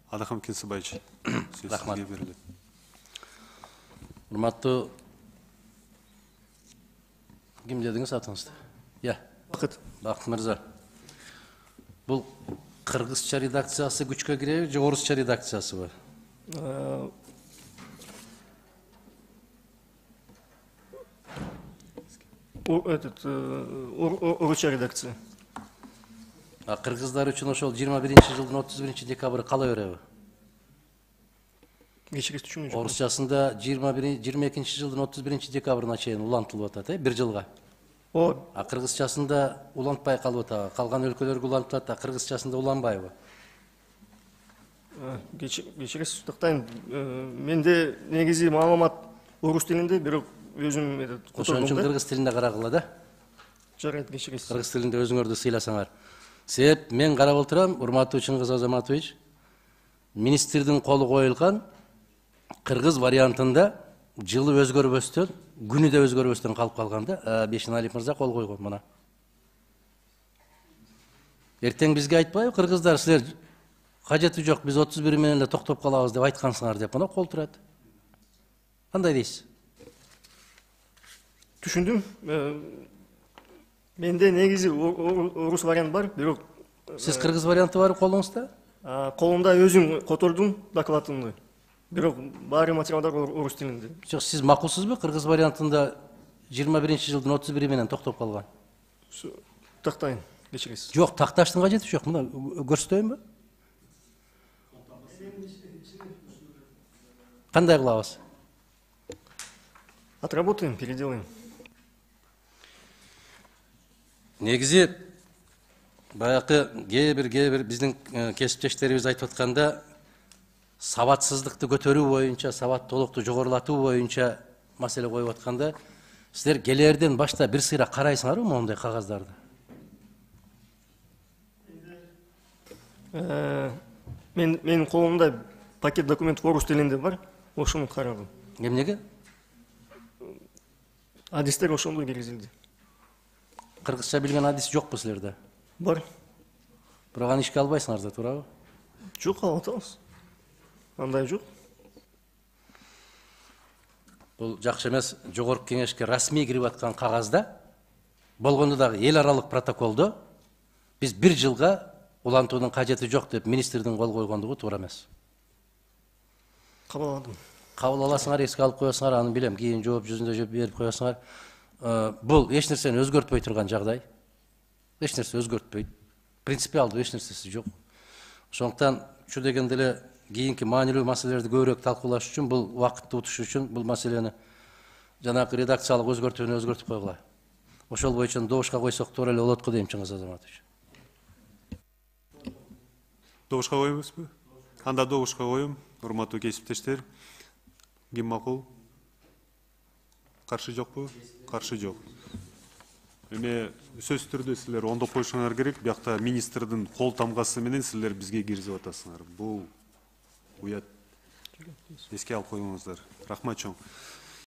Адакам Кенсебаевич, сөз Рахмат. сизге берилет. Урматтуу ким дедиңиз атыңызды? Бакыт. Бакыт мырза. Бул кыргызча редакциясы күчкө киреби же орусча редакциясыбы? Орусча редакция. Кыргыздар үчүн ошол 21-жылдын 31-декабры кала береби? Кечирис түшүнүп жок. Орусчасында 22-жылдын 31-декабрына чейин улантылып атат, бир жылга. Кыргызчасында улантпай калып атабы? Калган өлкөлөргө улантылат, кыргызчасында уланбайбы? Кечирис, тактайм. Менде негизи маалымат орус тилинде, бирок өзүм Ошон үчүн кыргыз тилинде карагыла да? Жарайт, кечирис. Кыргыз тилинде өзүңөрдү сыйласаңар. Себеп мен карап отурам, урматтуу Чыңгыз Азаматович, министрдин колу коюлган кыргыз вариантында жылы өзгөрбөстөн, күнү да өзгөрбөстөн калып калган да. Бешеналиев мырза кол койгон мына. Эртең бизге айтпайбы, кыргыздар силер кажети жок, биз 31 менен эле токтоп калабыз деп айткансыңар деп мына кол турат. Кандай дейсиз? Түшүндүм. Менде негизи орус вариант бар, бирок Сиз кыргыз варианты бар колуңузда? колумда өзүм котордум докладымды. Бирок баары материалдар орус тилинде. Жок, сиз макулсузбу кыргыз вариантында 21-жылдын 31 менен токтоп калган? Тактайм, кечирис. Жок, такташтын кажети жок. Мына көрсөтөйүнбү? Кандай кылабыз? Отработаем, переделаем. Негизи баягы кээ бир биздин кесиптештерибиз айтып атканда сабатсыздыкты көтөрүү боюнча, сабаттуулукту жогорулатуу боюнча маселе коюп атканда, силер келерден башта бир сыйра карайсыңарбы моундай кагаздарды? Менин колумда пакет документ орус тилинде бар, ошону карадым. Эмнеге? Адистер ошондой киргизилди. Кыргызча билген адис жокпу силерде? Бар. Бирок аны ишке албайсыңар да, туурабы? Жок, алып атабыз. Андай жок. Бул жакшы эмес. Жогорку кеңешке расмий кирип аткан кагазда болгондо дагы эл аралык протоколдо биз бир жылга улантуунун кажети жок деп министрдин кол койгондугу туура эмес. Кабыл алдым. Кабыл аласыңар, эске алып коесуңар, аны билем, кийин жооп жүзүндө жооп берип коесуңар. Бул эч нерсени өзгөртпөй турган жагдай. Эч нерсе өзгөртпөйт. Принципиалдуу эч нерсеси жок. Ошондуктан ушу дегенде эле кийинки маанилүү маселелерди көбүрөөк талкуулаш үчүн, бул убакытты утуш үчүн бул маселени жанагы редакциялык өзгөртүүнү өзгөртүп койгула. Ошол боюнча добушка койсок туура эле болот го дейм, Чыңгыз Азаматович. Добушка коебузбу? Анда добушка коем, урматтуу кесиптештер. Ким макул? Каршы жокпу? Каршы жок. Эме сөзсүз түрдө силер ондоп коюшуңар керек. Биякта министрдин кол тамгасы менен силер бизге киргизип атасыңар. Бул уят. Эске алып коюңуздар. Рахмат чоң.